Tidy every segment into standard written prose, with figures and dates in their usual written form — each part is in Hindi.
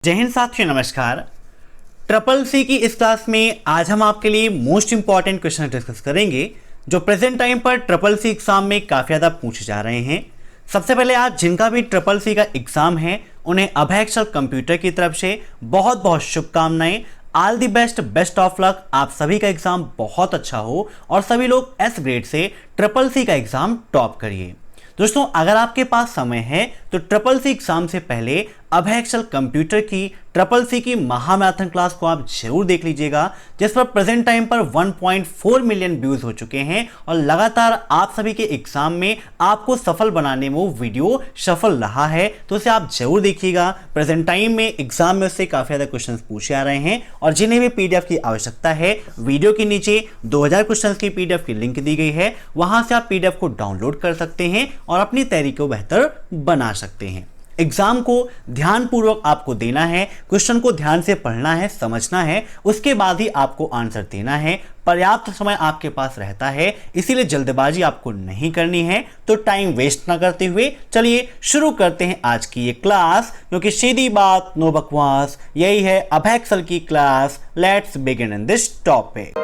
जय हिंद साथियों, नमस्कार। ट्रिपल सी की इस क्लास में आज हम आपके लिए मोस्ट इंपॉर्टेंट क्वेश्चन डिस्कस करेंगे जो प्रेजेंट टाइम पर ट्रिपल सी एग्जाम में काफ़ी ज़्यादा पूछे जा रहे हैं। सबसे पहले आज जिनका भी ट्रिपल सी का एग्जाम है उन्हें अभय एक्सेल कंप्यूटर की तरफ से बहुत बहुत शुभकामनाएं। All the best, best of luck. आप सभी का एग्जाम बहुत अच्छा हो और सभी लोग एस ग्रेड से ट्रिपल सी का एग्जाम टॉप करिए। दोस्तों, अगर आपके पास समय है तो ट्रिपल सी एग्जाम से पहले अभय एक्सेल कंप्यूटर की ट्रिपल सी की महामैराथन क्लास को आप जरूर देख लीजिएगा, जिस पर प्रेजेंट टाइम पर 1.4 मिलियन व्यूज हो चुके हैं और लगातार आप सभी के एग्जाम में आपको सफल बनाने में वो वीडियो सफल रहा है। तो उसे आप जरूर देखिएगा। प्रेजेंट टाइम में एग्जाम में उससे काफी ज्यादा क्वेश्चन पूछे आ रहे हैं और जिन्हें भी पीडीएफ की आवश्यकता है, वीडियो के नीचे 2000 क्वेश्चन की पीडीएफ की लिंक दी गई है, वहां से आप पीडीएफ को डाउनलोड कर सकते हैं और अपनी तैयारी को बेहतर बना सकते हैं। एग्जाम को ध्यानपूर्वक आपको देना है, क्वेश्चन को ध्यान से पढ़ना है, समझना है, उसके बाद ही आपको आंसर देना है। पर्याप्त समय आपके पास रहता है, इसीलिए जल्दबाजी आपको नहीं करनी है। तो टाइम वेस्ट ना करते हुए चलिए शुरू करते हैं आज की ये क्लास, क्योंकि सीधी बात नो बकवास, यही है अभय एक्सेल की class. Let's begin in this topic.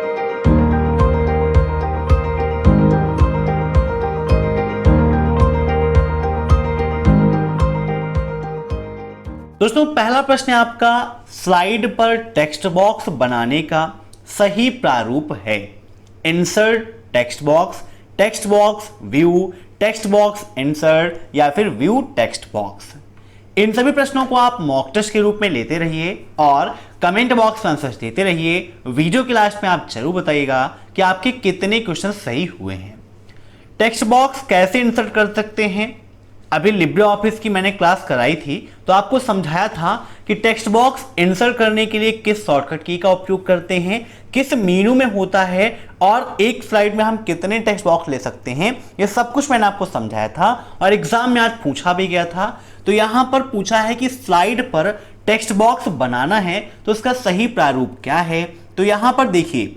दोस्तों, पहला प्रश्न है आपका, स्लाइड पर टेक्स्ट बॉक्स बनाने का सही प्रारूप है। Insert text box view, text box insert या फिर व्यू टेक्स्ट बॉक्स। इन सभी प्रश्नों को आप मॉक टेस्ट के रूप में लेते रहिए और कमेंट बॉक्स में आंसर देते रहिए। वीडियो के लास्ट में आप जरूर बताइएगा कि आपके कितने क्वेश्चन सही हुए हैं। टेक्स्ट बॉक्स कैसे इंसर्ट कर सकते हैं? अभी लिब्रे ऑफिस की मैंने क्लास कराई थी तो आपको समझाया था कि टेक्स्ट बॉक्स इंसर्ट करने के लिए किस शॉर्टकट की का उपयोग करते हैं, किस मेनू में होता है और एक स्लाइड में हम कितने टेक्स्ट बॉक्स ले सकते हैं। ये सब कुछ मैंने आपको समझाया था और एग्जाम में आज पूछा भी गया था। तो यहां पर पूछा है कि स्लाइड पर टेक्स्ट बॉक्स बनाना है तो उसका सही प्रारूप क्या है। तो यहां पर देखिए,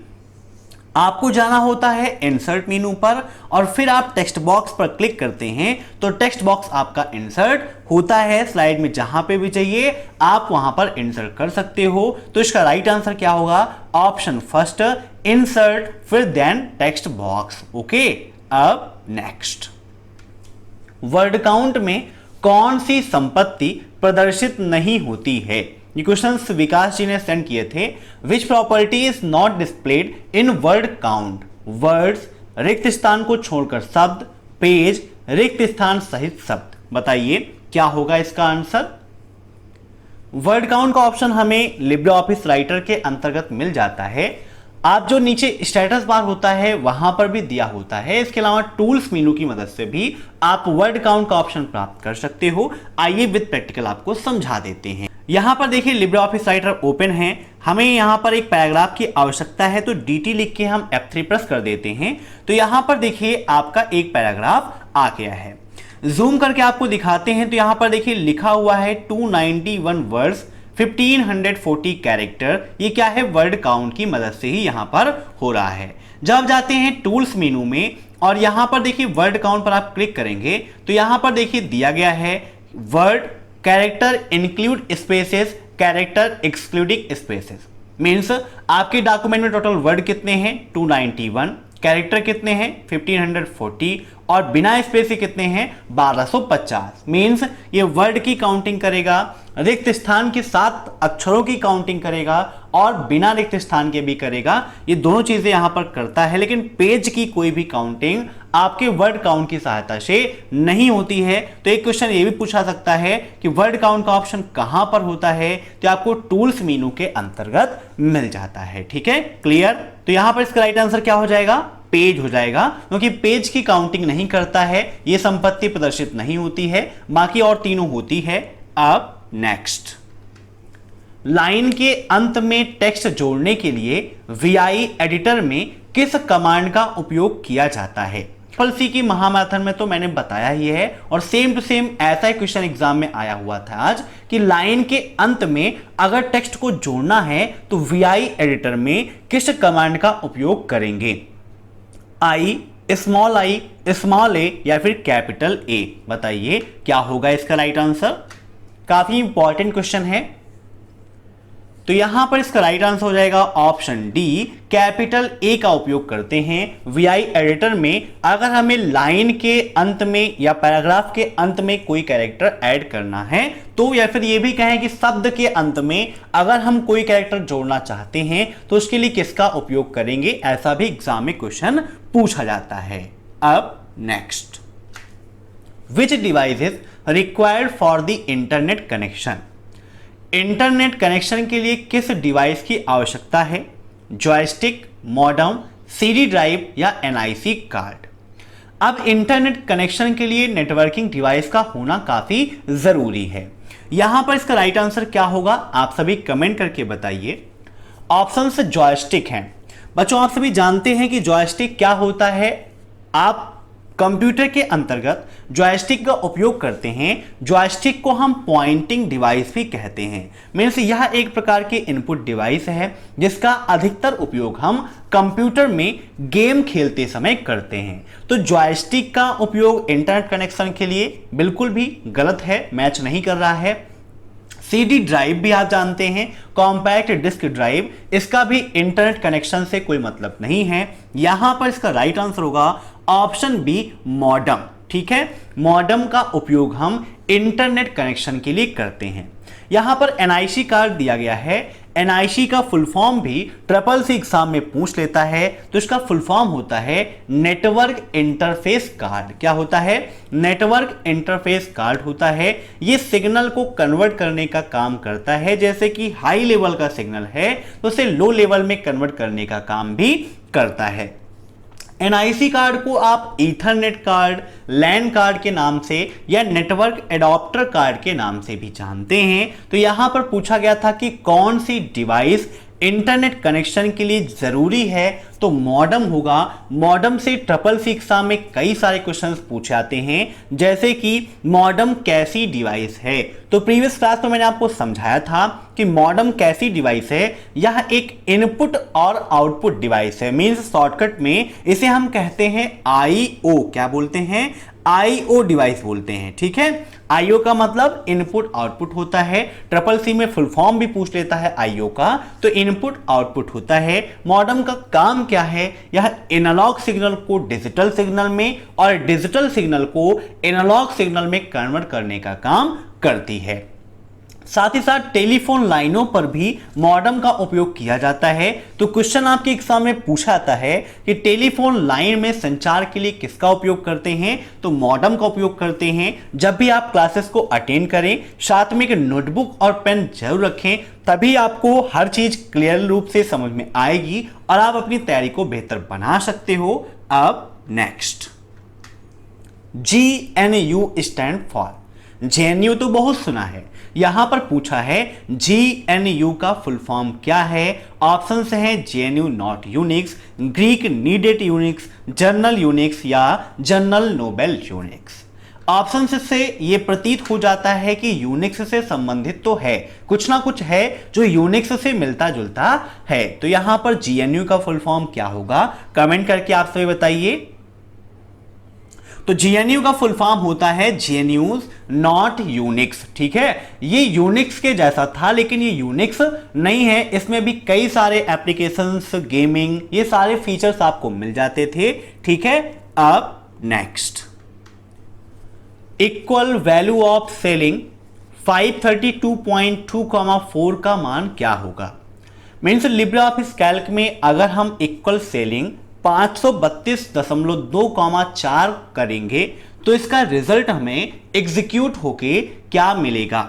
आपको जाना होता है इंसर्ट मेनू पर और फिर आप टेक्स्ट बॉक्स पर क्लिक करते हैं तो टेक्स्ट बॉक्स आपका इंसर्ट होता है। स्लाइड में जहां पे भी चाहिए आप वहां पर इंसर्ट कर सकते हो। तो इसका राइट आंसर क्या होगा? ऑप्शन फर्स्ट, इंसर्ट फिर देन टेक्स्ट बॉक्स। ओके, अब नेक्स्ट, वर्ड काउंट में कौन सी संपत्ति प्रदर्शित नहीं होती है? ये क्वेश्चन विकास जी ने सेंड किए थे। Which property is not displayed in word count? Words, रिक्त स्थान को छोड़कर शब्द, पेज, रिक्त स्थान सहित शब्द। बताइए क्या होगा इसका आंसर? वर्ड काउंट का ऑप्शन हमें लिब्रे ऑफिस राइटर के अंतर्गत मिल जाता है। आप जो नीचे स्टेटस बार होता है वहां पर भी दिया होता है। इसके अलावा टूल्स मेनू की मदद से भी आप वर्ड काउंट का ऑप्शन प्राप्त कर सकते हो। आइए विद प्रैक्टिकल आपको समझा देते हैं। यहां पर देखिए लिब्रे ऑफिस राइटर ओपन है। हमें यहां पर एक पैराग्राफ की आवश्यकता है तो DT लिख के हम F3 प्रेस कर देते हैं। तो यहां पर देखिए आपका एक पैराग्राफ आ गया है। जूम करके आपको दिखाते हैं तो यहां पर देखिए लिखा हुआ है 291 वर्ड्स 1540 कैरेक्टर। ये क्या है? वर्ड काउंट की मदद से ही यहां पर हो रहा है। जब जाते हैं टूल्स मेनू में और यहां पर देखिए वर्ड काउंट पर आप क्लिक करेंगे तो यहां पर देखिए दिया गया है word character include spaces, character excluding spaces. Means आपके डॉक्यूमेंट में टोटल वर्ड कितने हैं? 291, कैरेक्टर कितने हैं? 1540 और बिना स्पेस के कितने हैं? 1250। मीन्स ये वर्ड की काउंटिंग करेगा, रिक्त स्थान के 7 अक्षरों की काउंटिंग करेगा और बिना रिक्त स्थान के भी करेगा। ये दोनों चीजें यहां पर करता है, लेकिन पेज की कोई भी काउंटिंग आपके वर्ड काउंट की सहायता से नहीं होती है। तो एक क्वेश्चन ये भी पूछा सकता है कि वर्ड काउंट का ऑप्शन कहां पर होता है? तो आपको टूल्स मेनू के अंतर्गत मिल जाता है। ठीक है, क्लियर? तो यहां पर इसका राइट आंसर क्या हो जाएगा? पेज हो जाएगा, क्योंकि पेज की काउंटिंग नहीं करता है, ये संपत्ति प्रदर्शित नहीं होती है, बाकी और तीनों होती है। अब नेक्स्ट, लाइन के अंत में टेक्स्ट जोड़ने के लिए VI एडिटर में किस कमांड का उपयोग किया जाता है? ट्रिपल सी की महामैराथन में तो मैंने बताया ही है और सेम टू सेम ऐसा ही क्वेश्चन एग्जाम में आया हुआ था आज कि लाइन के अंत में अगर टेक्स्ट को जोड़ना है तो VI एडिटर में किस कमांड का उपयोग करेंगे? I, स्मॉल a या फिर कैपिटल A? बताइए क्या होगा इसका राइट आंसर? काफी इंपॉर्टेंट क्वेश्चन है। तो यहां पर इसका राइट आंसर हो जाएगा ऑप्शन डी, कैपिटल ए का उपयोग करते हैं वीआई एडिटर में अगर हमें लाइन के अंत में या पैराग्राफ के अंत में कोई कैरेक्टर ऐड करना है तो, या फिर ये भी कहें कि शब्द के अंत में अगर हम कोई कैरेक्टर जोड़ना चाहते हैं तो उसके लिए किसका उपयोग करेंगे, ऐसा भी एग्जाम में क्वेश्चन पूछा जाता है। अब next, which device is required for the internet connection. Internet connection के लिए किस डिवाइस की आवश्यकता है, जॉयस्टिक, मॉडेम, सीडी ड्राइव या एनआईसी कार्ड। अब इंटरनेट कनेक्शन के लिए नेटवर्किंग डिवाइस का होना काफी जरूरी है। यहां पर इसका राइट आंसर क्या होगा, आप सभी कमेंट करके बताइए। ऑप्शन से जॉयस्टिक हैं। बच्चों आप सभी जानते हैं कि जॉयस्टिक क्या होता है। आप कंप्यूटर के अंतर्गत जॉयस्टिक का उपयोग करते हैं। जॉयस्टिक को हम पॉइंटिंग डिवाइस भी कहते हैं। मीन्स यह एक प्रकार की इनपुट डिवाइस है जिसका अधिकतर उपयोग हम कंप्यूटर में गेम खेलते समय करते हैं। तो जॉयस्टिक का उपयोग इंटरनेट कनेक्शन के लिए बिल्कुल भी गलत है, मैच नहीं कर रहा है। सीडी ड्राइव भी आप जानते हैं, कॉम्पैक्ट डिस्क ड्राइव, इसका भी इंटरनेट कनेक्शन से कोई मतलब नहीं है। यहां पर इसका राइट आंसर होगा ऑप्शन बी, मॉडेम। ठीक है, मॉडेम का उपयोग हम इंटरनेट कनेक्शन के लिए करते हैं। यहां पर एनआईसी कार्ड दिया गया है। एनआईसी का फुल फॉर्म भी ट्रिपल सी एग्जाम में पूछ लेता है, तो इसका फुल फॉर्म होता है नेटवर्क इंटरफेस कार्ड। क्या होता है, नेटवर्क इंटरफेस कार्ड होता है। ये सिग्नल को कन्वर्ट करने का काम करता है, जैसे कि हाई लेवल का सिग्नल है तो उसे लो लेवल में कन्वर्ट करने का काम भी करता है। एनआईसी कार्ड को आप ईथरनेट कार्ड, लैन कार्ड के नाम से या नेटवर्क एडॉप्टर कार्ड के नाम से भी जानते हैं। तो यहां पर पूछा गया था कि कौन सी डिवाइस इंटरनेट कनेक्शन के लिए जरूरी है, तो मॉडेम होगा। मॉडेम से ट्रिपल सी एग्जाम में कई सारे क्वेश्चंस पूछे जाते हैं, जैसे कि मॉडेम कैसी डिवाइस है। तो प्रीवियस क्लास में मैंने आपको समझाया था कि मॉडेम कैसी डिवाइस है, यह एक इनपुट और आउटपुट डिवाइस है। मींस शॉर्टकट में इसे हम कहते हैं आईओ। क्या बोलते हैं, आईओ डिवाइस बोलते हैं। ठीक है, आईओ का मतलब इनपुट आउटपुट होता है। ट्रिपल सी में फुल फॉर्म भी पूछ लेता है आईओ का, तो इनपुट आउटपुट होता है। मॉडेम का काम क्या है, यह एनालॉग सिग्नल को डिजिटल सिग्नल में और डिजिटल सिग्नल को एनालॉग सिग्नल में कन्वर्ट करने का काम करती है। साथ ही साथ टेलीफोन लाइनों पर भी मॉडेम का उपयोग किया जाता है। तो क्वेश्चन आपके एग्जाम में पूछा जाता है कि टेलीफोन लाइन में संचार के लिए किसका उपयोग करते हैं, तो मॉडेम का उपयोग करते हैं। जब भी आप क्लासेस को अटेंड करें, साथ में एक नोटबुक और पेन जरूर रखें, तभी आपको हर चीज क्लियर रूप से समझ में आएगी और आप अपनी तैयारी को बेहतर बना सकते हो। अब next, GNU stand for. JNU तो बहुत सुना है, यहां पर पूछा है GNU का फुल फॉर्म क्या है। ऑप्शन है GNU not Unix, Greek needed Unix, journal Unix या जर्नल नोबेल यूनिक्स। ऑप्शन से ये प्रतीत हो जाता है कि यूनिक्स से संबंधित तो है, कुछ ना कुछ है जो यूनिक्स से मिलता जुलता है। तो यहां पर GNU का फुल फॉर्म क्या होगा, कमेंट करके आप सभी बताइए। तो GNU का फुल फॉर्म होता है GNU नॉट यूनिक्स। ठीक है, ये यूनिक्स के जैसा था लेकिन ये यूनिक्स नहीं है। इसमें भी कई सारे एप्लीकेशंस, गेमिंग, ये सारे फीचर्स आपको मिल जाते थे। ठीक है, अब next, equal value of selling 532.2,4 का मान क्या होगा। मीन्स लिब्रे ऑफिस कैल्क में अगर हम इक्वल सेलिंग 532.2,4 करेंगे तो इसका रिजल्ट हमें एग्जीक्यूट होके क्या मिलेगा,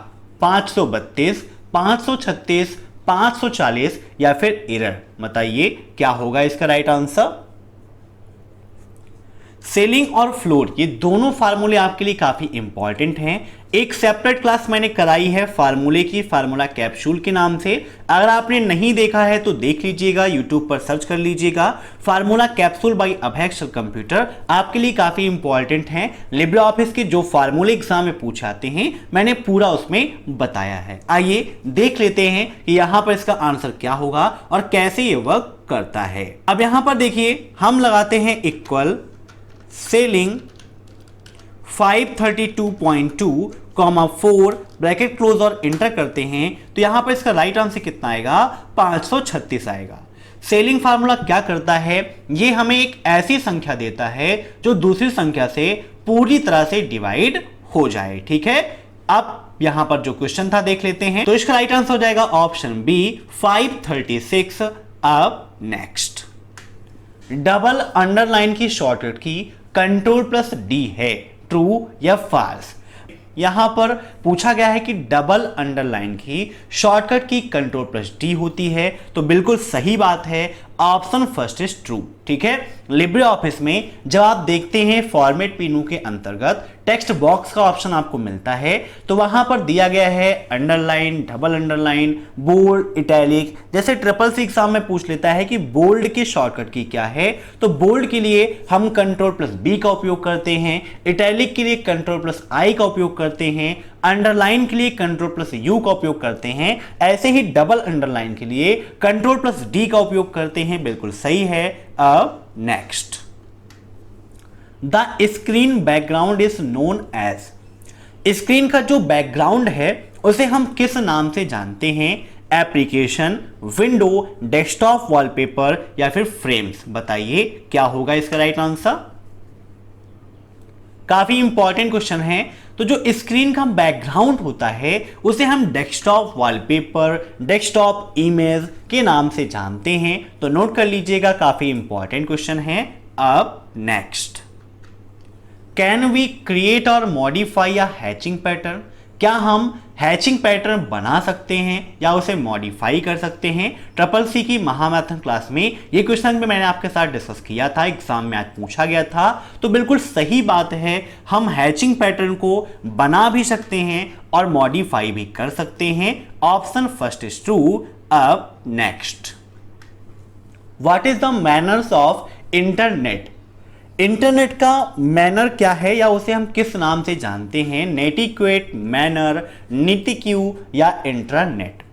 532, 536, 540 या फिर एरर। बताइए क्या होगा इसका राइट आंसर। सेलिंग और फ्लोट, ये दोनों फार्मूले आपके लिए काफी इंपॉर्टेंट हैं। एक सेपरेट क्लास मैंने कराई है फार्मूले की, फार्मूला कैप्सूल के नाम से। अगर आपने नहीं देखा है तो देख लीजिएगा, यूट्यूब पर सर्च कर लीजिएगा फार्मूला कैप्सूल बाय अभय एक्सेल कंप्यूटर, आपके लिए काफी इंपॉर्टेंट है। लिब्रे ऑफिस के जो फार्मूले एग्जाम में पूछे आते हैं मैंने पूरा उसमें बताया है। आइए देख लेते हैं कि यहां पर इसका आंसर क्या होगा और कैसे ये वर्क करता है। अब यहां पर देखिए, हम लगाते हैं इक्वल सेलिंग 532.2, 4 ब्रैकेट क्लोज और इंटर करते हैं तो यहां पर इसका राइट आंसर कितना आएगा, 536 आएगा। सेलिंग फार्मूला क्या करता है, ये हमें एक ऐसी संख्या देता है जो दूसरी संख्या से पूरी तरह से डिवाइड हो जाए। ठीक है, अब यहां पर जो क्वेश्चन था देख लेते हैं। तो इसका राइट आंसर हो जाएगा ऑप्शन बी 536। अब नेक्स्ट, डबल अंडरलाइन की शॉर्टकट की Ctrl+D है, ट्रू या फॉल्स। यहां पर पूछा गया है कि डबल अंडरलाइन की शॉर्टकट की Ctrl+D होती है, तो बिल्कुल सही बात है, ऑप्शन फर्स्ट इज ट्रू। ठीक है, लिब्रे ऑफिस में जब आप देखते हैं फॉर्मेट मेनू के अंतर्गत टेक्स्ट बॉक्स का ऑप्शन आपको मिलता है, तो वहां पर दिया गया है underline, double underline, bold, italic. जैसे ट्रिपल सी एग्जाम में पूछ लेता है कि बोल्ड की शॉर्टकट की क्या है, तो बोल्ड के लिए हम Ctrl+B का उपयोग करते हैं, इटैलिक के लिए Ctrl+I का उपयोग करते हैं, अंडरलाइन के लिए Ctrl+U का उपयोग करते हैं, ऐसे ही डबल अंडरलाइन के लिए Ctrl+D का उपयोग करते हैं। बिल्कुल सही है। अब next, the screen background is known as. Screen का जो बैकग्राउंड है उसे हम किस नाम से जानते हैं, एप्लीकेशन, विंडो, डेस्कटॉप वॉलपेपर या फिर फ्रेम्स। बताइए क्या होगा इसका राइट आंसर। काफी इंपॉर्टेंट क्वेश्चन है। तो जो स्क्रीन का बैकग्राउंड होता है उसे हम डेस्कटॉप वॉलपेपर, डेस्कटॉप इमेज के नाम से जानते हैं, तो नोट कर लीजिएगा, काफी इंपॉर्टेंट क्वेश्चन है। अब नेक्स्ट, कैन वी क्रिएट और मॉडिफाई अ हैचिंग पैटर्न। क्या हम हैचिंग पैटर्न बना सकते हैं या उसे मॉडिफाई कर सकते हैं। ट्रिपल सी की महामैथन क्लास में ये क्वेश्चन भी मैंने आपके साथ डिस्कस किया था, एग्जाम में आज पूछा गया था, तो बिल्कुल सही बात है, हम हैचिंग पैटर्न को बना भी सकते हैं और मॉडिफाई भी कर सकते हैं। Option first is true. अब next, what is the manners of internet. Internet का मैनर क्या है या उसे हम किस नाम से जानते हैं, नेटिक्वेट, मैनर, नीतिक्यू या इंट्रानेट।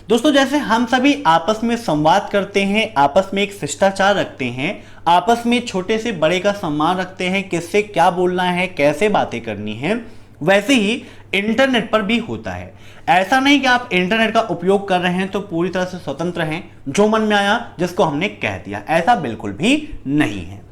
दोस्तों, जैसे हम सभी आपस में संवाद करते हैं, आपस में एक शिष्टाचार रखते हैं, आपस में छोटे से बड़े का सम्मान रखते हैं, किससे क्या बोलना है, कैसे बातें करनी है, वैसे ही इंटरनेट पर भी होता है। ऐसा नहीं कि आप इंटरनेट का उपयोग कर रहे हैं तो पूरी तरह से स्वतंत्र हैं, जो मन में आया जिसको हमने कह दिया, ऐसा बिल्कुल भी नहीं है।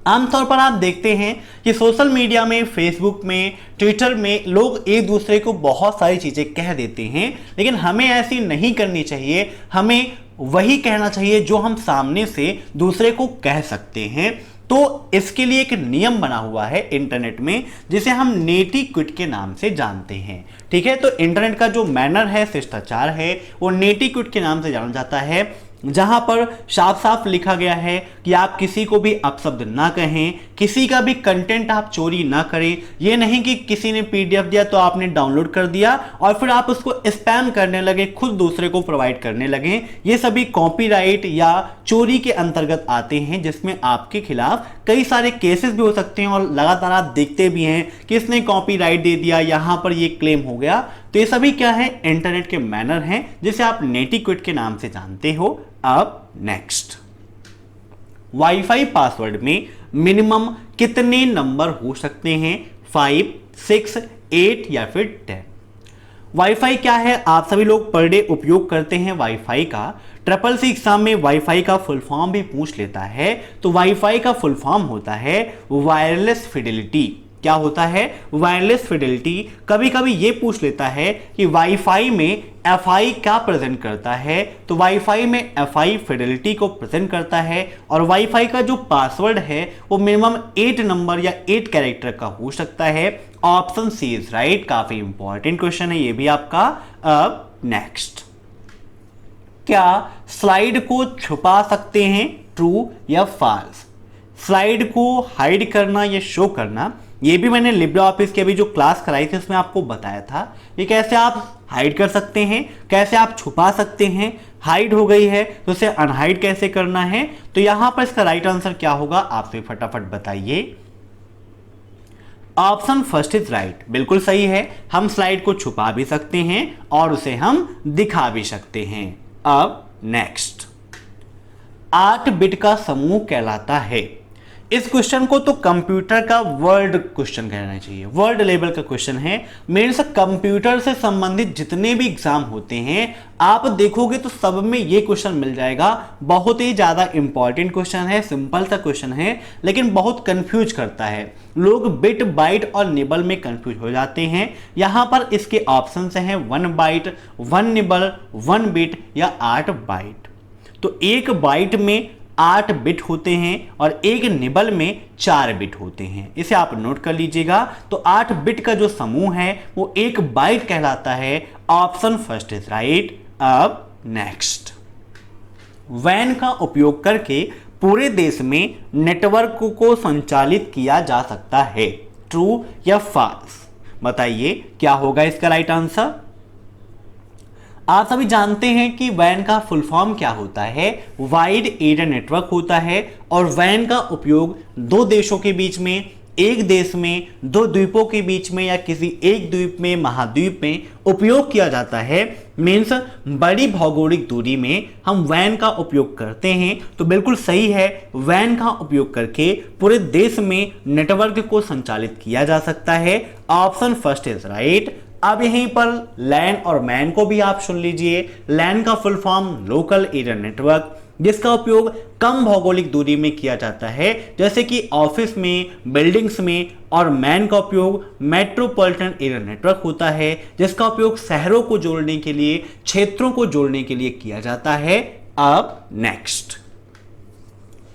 आमतौर पर आप देखते हैं कि सोशल मीडिया में, फेसबुक में, ट्विटर में लोग एक दूसरे को बहुत सारी चीज़ें कह देते हैं, लेकिन हमें ऐसी नहीं करनी चाहिए। हमें वही कहना चाहिए जो हम सामने से दूसरे को कह सकते हैं। तो इसके लिए एक नियम बना हुआ है इंटरनेट में, जिसे हम नेटिक्वेट के नाम से जानते हैं। ठीक है, तो इंटरनेट का जो मैनर है, शिष्टाचार है, वो नेटिक्वेट के नाम से जाना जाता है, जहां पर साफ साफ लिखा गया है कि आप किसी को भी अपशब्द ना कहें, किसी का भी कंटेंट आप चोरी ना करें। ये नहीं कि किसी ने पीडीएफ दिया तो आपने डाउनलोड कर दिया और फिर आप उसको स्पैम करने लगे, खुद दूसरे को प्रोवाइड करने लगे। ये सभी कॉपीराइट या चोरी के अंतर्गत आते हैं, जिसमें आपके खिलाफ कई सारे केसेस भी हो सकते हैं और लगातार आप देखते भी हैं कि इसने कॉपीराइट दे दिया, यहां पर ये क्लेम हो गया। तो ये सभी क्या है, इंटरनेट के मैनर हैं, जिसे आप नेटिक्वेट के नाम से जानते हो। अब नेक्स्ट, वाईफाई पासवर्ड में मिनिमम कितने नंबर हो सकते हैं, 5, 6, 8 या फिर 10। वाईफाई क्या है, आप सभी लोग पर डे उपयोग करते हैं वाईफाई का। ट्रिपल सी एग्जाम में वाईफाई का फुल फॉर्म भी पूछ लेता है, तो वाईफाई का फुल फॉर्म होता है वायरलेस फिडेलिटी। क्या होता है, वायरलेस फिडेलिटी। कभी कभी ये पूछ लेता है कि वाईफाई में एफआई क्या प्रेजेंट करता है, तो वाईफाई में एफआई फिडेलिटी को प्रेजेंट करता है। और वाईफाई का जो पासवर्ड है वो मिनिमम 8 नंबर या 8 कैरेक्टर का हो सकता है। Option C is right. काफी इंपॉर्टेंट क्वेश्चन है ये भी आपका। अब नेक्स्ट, क्या स्लाइड को छुपा सकते हैं, ट्रू या फॉल्स। स्लाइड को हाइड करना या शो करना, ये भी मैंने लिब्रे ऑफिस की अभी जो क्लास कराई थी उसमें आपको बताया था। ये कैसे आप हाइड कर सकते हैं, कैसे आप छुपा सकते हैं। हाइड हो गई है तो उसे अनहाइड कैसे करना है, तो यहां पर इसका राइट आंसर क्या होगा, आप तो फटाफट बताइए। ऑप्शन फर्स्ट इज राइट, बिल्कुल सही है। हम स्लाइड को छुपा भी सकते हैं और उसे हम दिखा भी सकते हैं। अब नेक्स्ट, 8 बिट का समूह कहलाता है। इस क्वेश्चन को तो कंप्यूटर का वर्ल्ड क्वेश्चन कहना चाहिए, वर्ल्ड लेवल का क्वेश्चन है। मेरे से कंप्यूटर से संबंधित जितने भी एग्जाम होते हैं आप देखोगे तो सब में ये क्वेश्चन मिल जाएगा। बहुत ही ज्यादा इंपॉर्टेंट क्वेश्चन है, सिंपल सा क्वेश्चन है, लेकिन बहुत कंफ्यूज करता है। लोग बिट, बाइट और निबल में कंफ्यूज हो जाते हैं। यहां पर इसके ऑप्शन हैं 1 बाइट, 1 निबल, 1 बिट या 8 बाइट। तो 1 बाइट में 8 बिट होते हैं और 1 निबल में 4 बिट होते हैं। इसे आप नोट कर लीजिएगा। तो 8 बिट का जो समूह है वो 1 बाइट कहलाता है। Option first is right. अब नेक्स्ट, वैन का उपयोग करके पूरे देश में नेटवर्क को संचालित किया जा सकता है। ट्रू या फॉल्स, बताइए क्या होगा इसका राइट आंसर। आप सभी जानते हैं कि वैन का फुल फॉर्म क्या होता है, वाइड एरिया नेटवर्क होता है। और वैन का उपयोग 2 देशों के बीच में, एक देश में, 2 द्वीपों के बीच में या किसी एक द्वीप में, महाद्वीप में उपयोग किया जाता है। मीन्स बड़ी भौगोलिक दूरी में हम वैन का उपयोग करते हैं। तो बिल्कुल सही है, वैन का उपयोग करके पूरे देश में नेटवर्क को संचालित किया जा सकता है। Option first is right. अब यहीं पर लैन और मैन को भी आप सुन लीजिए। लैन का full form local area network, जिसका उपयोग कम भौगोलिक दूरी में किया जाता है, जैसे कि ऑफिस में, बिल्डिंग्स में। और मैन का उपयोग मेट्रोपॉलिटन एरिया नेटवर्क होता है, जिसका उपयोग शहरों को जोड़ने के लिए, क्षेत्रों को जोड़ने के लिए किया जाता है। अब नेक्स्ट,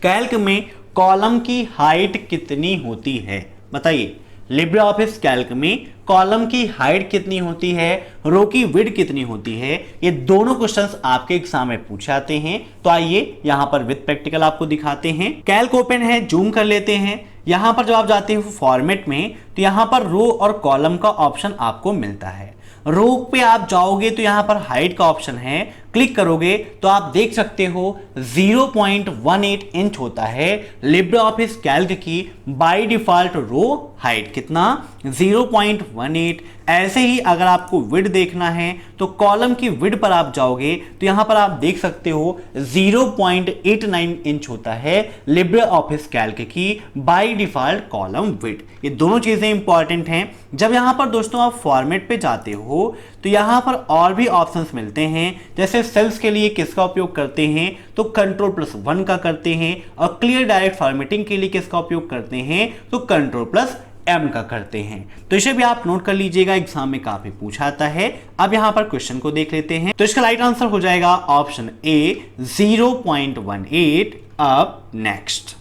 कैल्क में कॉलम की हाइट कितनी होती है, बताइए। लिब्रे ऑफिस कैल्क में कॉलम की हाइट कितनी होती है, रो की विड्थ कितनी होती है, ये दोनों क्वेश्चंस आपके एग्जाम में पूछे जाते हैं। तो आइए यहां पर विद प्रैक्टिकल आपको दिखाते हैं। कैल्क ओपन है, जूम कर लेते हैं। यहां पर जब आप जाते हो फॉर्मेट में तो यहां पर रो और कॉलम का ऑप्शन आपको मिलता है। रो पे आप जाओगे तो यहां पर हाइट का ऑप्शन है, क्लिक करोगे तो आप देख सकते हो 0.18 इंच होता है लिब्रे ऑफिस कैल्क की बाय डिफॉल्ट रो हाइट। कितना, 0.18। ऐसे ही अगर आपको विड्थ देखना है तो कॉलम की विड्थ पर आप जाओगे तो यहां पर आप देख सकते हो 0.89 इंच होता है लिब्रे ऑफिस कैल्क की बाय डिफॉल्ट कॉलम विड्थ। ये दोनों चीजें इंपॉर्टेंट हैं। जब यहां पर दोस्तों आप फॉर्मेट पे जाते हो तो यहां पर और भी ऑप्शंस मिलते हैं। जैसे सेल्स के लिए किसका उपयोग करते हैं, तो Ctrl+1 का करते हैं। और क्लियर डायरेक्ट फॉर्मेटिंग के लिए किसका उपयोग करते हैं, तो Ctrl+M का करते हैं। तो इसे भी आप नोट कर लीजिएगा, एग्जाम में काफी पूछा आता है। अब यहां पर क्वेश्चन को देख लेते हैं। तो इसका राइट आंसर हो जाएगा ऑप्शन ए 0.18। अब नेक्स्ट,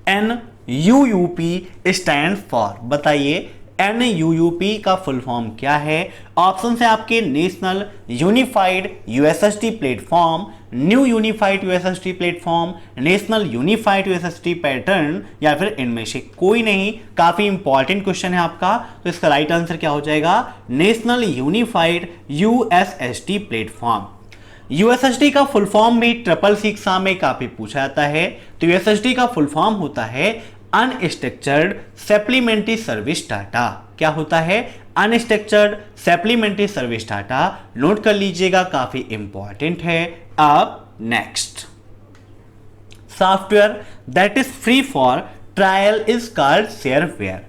NUUP स्टैंड फॉर, बताइए NUUP का फुल फॉर्म क्या है। ऑप्शन है आपके national unified USSD platform, new unified USSD platform, national unified USSD pattern, या फिर इनमें से कोई नहीं। काफी इंपॉर्टेंट क्वेश्चन है आपका। तो इसका राइट आंसर क्या हो जाएगा, national unified USSD platform. USSD का फुल फॉर्म भी CCC एग्जाम में काफी पूछा जाता है। तो यूएसएसडी का फुल फॉर्म होता है अनस्ट्रक्चर्ड सप्लीमेंट्री सर्विस डाटा। क्या होता है, unstructured supplementary service data. Note कर लीजिएगा, काफी इंपॉर्टेंट है। अब next, software that is free for trial is called shareware.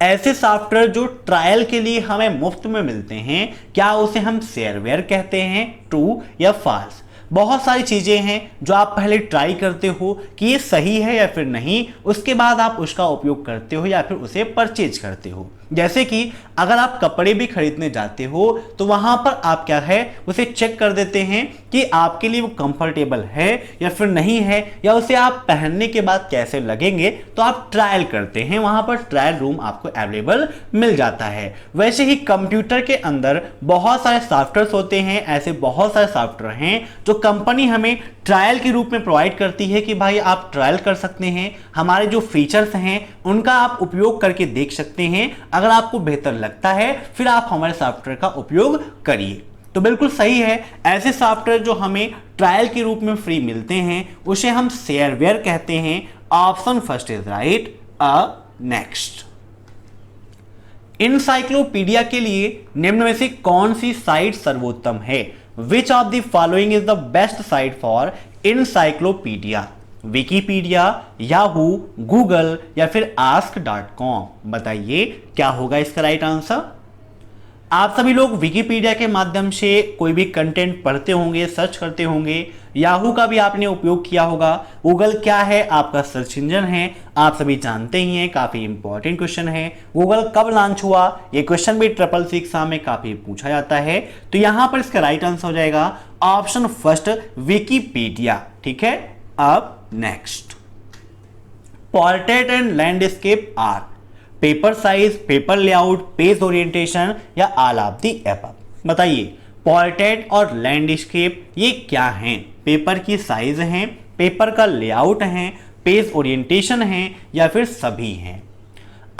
ऐसे सॉफ्टवेयर जो ट्रायल के लिए हमें मुफ्त में मिलते हैं, क्या उसे हम शेयरवेयर कहते हैं। ट्रू या फॉल्स। बहुत सारी चीजें हैं जो आप पहले ट्राई करते हो कि ये सही है या फिर नहीं, उसके बाद आप उसका उपयोग करते हो या फिर उसे परचेज करते हो। जैसे कि अगर आप कपड़े भी खरीदने जाते हो तो वहां पर आप क्या है, उसे चेक कर देते हैं कि आपके लिए वो कंफर्टेबल है या फिर नहीं है, या उसे आप पहनने के बाद कैसे लगेंगे, तो आप ट्रायल करते हैं। वहां पर ट्रायल रूम आपको अवेलेबल मिल जाता है। वैसे ही कंप्यूटर के अंदर बहुत सारे सॉफ्टवेयर होते हैं। ऐसे बहुत सारे सॉफ्टवेयर हैं जो कंपनी हमें ट्रायल के रूप में प्रोवाइड करती है कि भाई आप ट्रायल कर सकते हैं, हमारे जो फीचर्स हैं उनका आप उपयोग करके देख सकते हैं। अगर आपको बेहतर लगता है फिर आप हमारे सॉफ्टवेयर का उपयोग करिए। तो बिल्कुल सही है, ऐसे सॉफ्टवेयर जो हमें ट्रायल के रूप में फ्री मिलते हैं उसे हम शेयरवेयर कहते हैं। Option first is right. Next, encyclopedia के लिए निम्न में से कौन सी साइट सर्वोत्तम है। Which of the following is the best site for encyclopedia. Wikipedia, Yahoo, Google या फिर ask.com। बताइए क्या होगा इसका राइट आंसर। आप सभी लोग विकिपीडिया के माध्यम से कोई भी कंटेंट पढ़ते होंगे, सर्च करते होंगे। याहू का भी आपने उपयोग किया होगा। गूगल क्या है? आपका सर्च इंजन है, आप सभी जानते ही हैं। काफी इंपॉर्टेंट क्वेश्चन है। गूगल कब लॉन्च हुआ? ये क्वेश्चन भी ट्रिपल सी एग्जाम में काफी पूछा जाता है। तो यहां पर इसका राइट आंसर हो जाएगा ऑप्शन फर्स्ट, विकिपीडिया। ठीक है, अब next, portrait and landscape art, paper size, paper layout, page orientation या ऑल ऑफ द अबव। बताइए पोर्ट्रेट और लैंडस्केप ये क्या हैं? पेपर की साइज है, पेपर का लेआउट है, पेज ओरिएंटेशन है या फिर सभी हैं?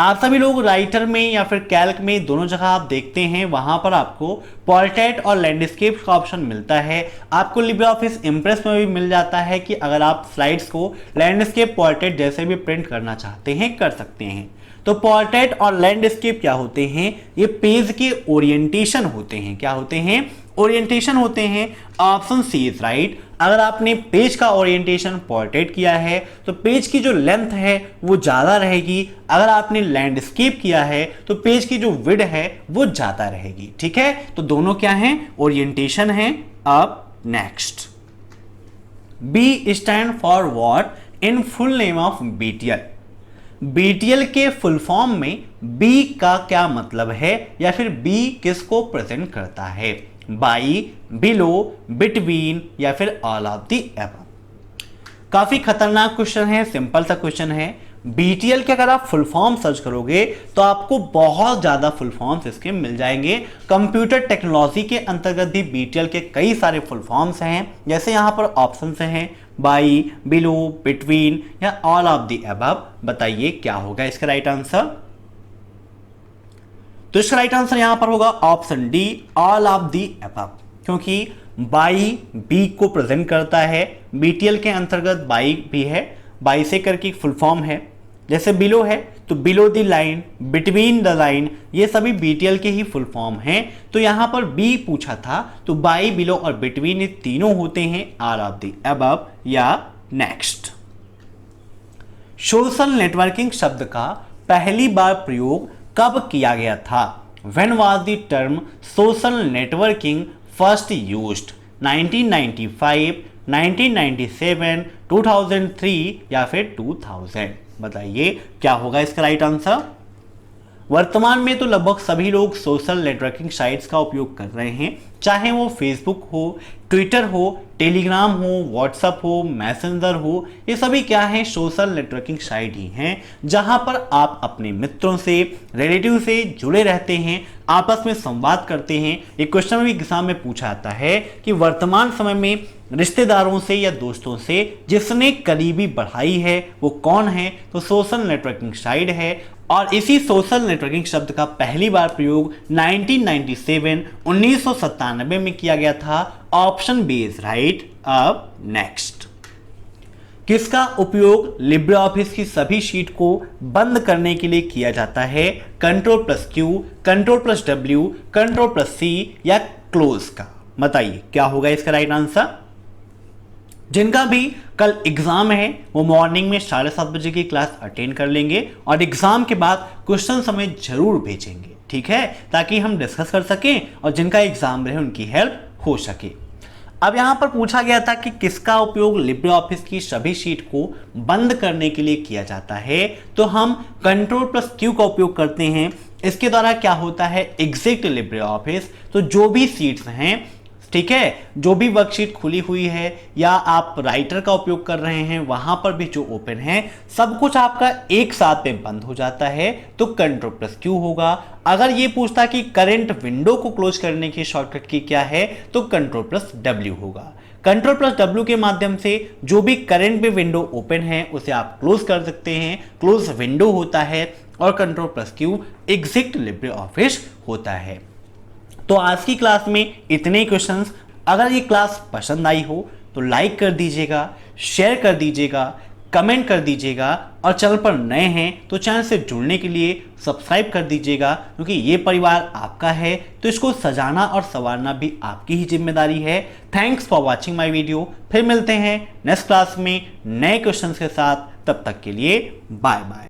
आप सभी लोग राइटर में या फिर कैल्क में दोनों जगह आप देखते हैं, वहां पर आपको पोर्ट्रेट और लैंडस्केप का ऑप्शन मिलता है। आपको लिब्रे ऑफिस इंप्रेस में भी मिल जाता है कि अगर आप स्लाइड्स को लैंडस्केप, पोर्ट्रेट जैसे भी प्रिंट करना चाहते हैं कर सकते हैं। तो पोर्ट्रेट और लैंडस्केप क्या होते हैं? ये पेज के ओरिएंटेशन होते हैं। क्या होते हैं? ओरिएंटेशन होते हैं। Option C is right. अगर आपने पेज का ओरिएंटेशन पोर्ट्रेट किया है तो पेज की जो लेंथ है वो ज्यादा रहेगी। अगर आपने लैंडस्केप किया है तो पेज की जो विड्थ है वो ज्यादा रहेगी। ठीक है, तो दोनों क्या हैं? ओरिएंटेशन है। अब next, B stand for what in full name of BTL? BTL के फुल फॉर्म में बी का क्या मतलब है या फिर बी किसको प्रेजेंट करता है? बाई, बिलो, बिटवीन या फिर ऑल ऑफ द अबव। काफी खतरनाक क्वेश्चन है, सिंपल सा क्वेश्चन है। बीटीएल के अगर आप फुल फॉर्म सर्च करोगे तो आपको बहुत ज्यादा फुल फॉर्म्स इसके मिल जाएंगे। कंप्यूटर टेक्नोलॉजी के अंतर्गत भी बीटीएल के कई सारे फुल फॉर्म्स हैं, जैसे यहां पर ऑप्शन हैं बाई, बिलो, बिटवीन या ऑल ऑफ द अबव। बताइए क्या होगा इसका राइट आंसर। तो इसका राइट आंसर यहां पर होगा option D, all of the above, क्योंकि बाई बी को प्रेजेंट करता है। बीटीएल के अंतर्गत बाई भी है, बाई से करके फुल फॉर्म है। जैसे बिलो है तो below the line, between the line, ये सभी बीटीएल के ही फुल फॉर्म हैं। तो यहां पर बी पूछा था तो बाई, बिलो और बिटवीन ये तीनों होते हैं ऑल ऑफ द अबव या नेक्स्ट। सोशल नेटवर्किंग शब्द का पहली बार प्रयोग कब किया गया था? When was the term social networking first used? 1995, 1997, 2003 या फिर 2000? बताइए क्या होगा इसका राइट आंसर। वर्तमान में तो लगभग सभी लोग सोशल नेटवर्किंग साइट्स का उपयोग कर रहे हैं, चाहे वो फेसबुक हो, ट्विटर हो, टेलीग्राम हो, व्हाट्सएप हो, मैसेंजर हो। ये सभी क्या हैं? सोशल नेटवर्किंग साइट ही हैं, जहां पर आप अपने मित्रों से, रिलेटिव से जुड़े रहते हैं, आपस में संवाद करते हैं। एक क्वेश्चन भी एग्जाम में पूछा जाता है कि वर्तमान समय में रिश्तेदारों से या दोस्तों से जिसने करीबी बढ़ाई है वो कौन है? तो सोशल नेटवर्किंग साइट है। और इसी सोशल नेटवर्किंग शब्द का पहली बार प्रयोग 1997 में किया गया था। Option B is right. अब नेक्स्ट, किसका उपयोग लिब्रे ऑफिस की सभी शीट को बंद करने के लिए किया जाता है? Ctrl+Q, Ctrl+W, Ctrl+C या क्लोज का? बताइए क्या होगा इसका राइट आंसर। जिनका भी कल एग्जाम है वो मॉर्निंग में 7:30 बजे की क्लास अटेंड कर लेंगे और एग्जाम के बाद क्वेश्चन हमें जरूर भेजेंगे, ठीक है, ताकि हम डिस्कस कर सकें और जिनका एग्जाम रहे उनकी हेल्प हो सके। अब यहां पर पूछा गया था कि किसका उपयोग लिब्रे ऑफिस की सभी शीट को बंद करने के लिए किया जाता है, तो हम Ctrl+Q का उपयोग करते हैं। इसके द्वारा क्या होता है? Exit Libre office. तो जो भी सीट्स हैं, ठीक है, जो भी वर्कशीट खुली हुई है या आप राइटर का उपयोग कर रहे हैं, वहां पर भी जो ओपन है, सब कुछ आपका एक साथ में बंद हो जाता है, तो Ctrl+Q होगा। अगर ये पूछता कि करंट विंडो को क्लोज करने की शॉर्टकट की क्या है, तो Ctrl+W होगा। Ctrl+W के माध्यम से जो भी करंट में विंडो ओपन है उसे आप क्लोज कर सकते हैं, क्लोज विंडो होता है। और Ctrl+Q एग्जिट लिब्रे ऑफिस होता है। तो आज की क्लास में इतने ही क्वेश्चंस। अगर ये क्लास पसंद आई हो तो लाइक कर दीजिएगा, शेयर कर दीजिएगा, कमेंट कर दीजिएगा और चैनल पर नए हैं तो चैनल से जुड़ने के लिए सब्सक्राइब कर दीजिएगा, क्योंकि ये परिवार आपका है तो इसको सजाना और संवारना भी आपकी ही जिम्मेदारी है। Thanks for watching my video. फिर मिलते हैं नेक्स्ट क्लास में नए क्वेश्चंस के साथ। तब तक के लिए बाय बाय।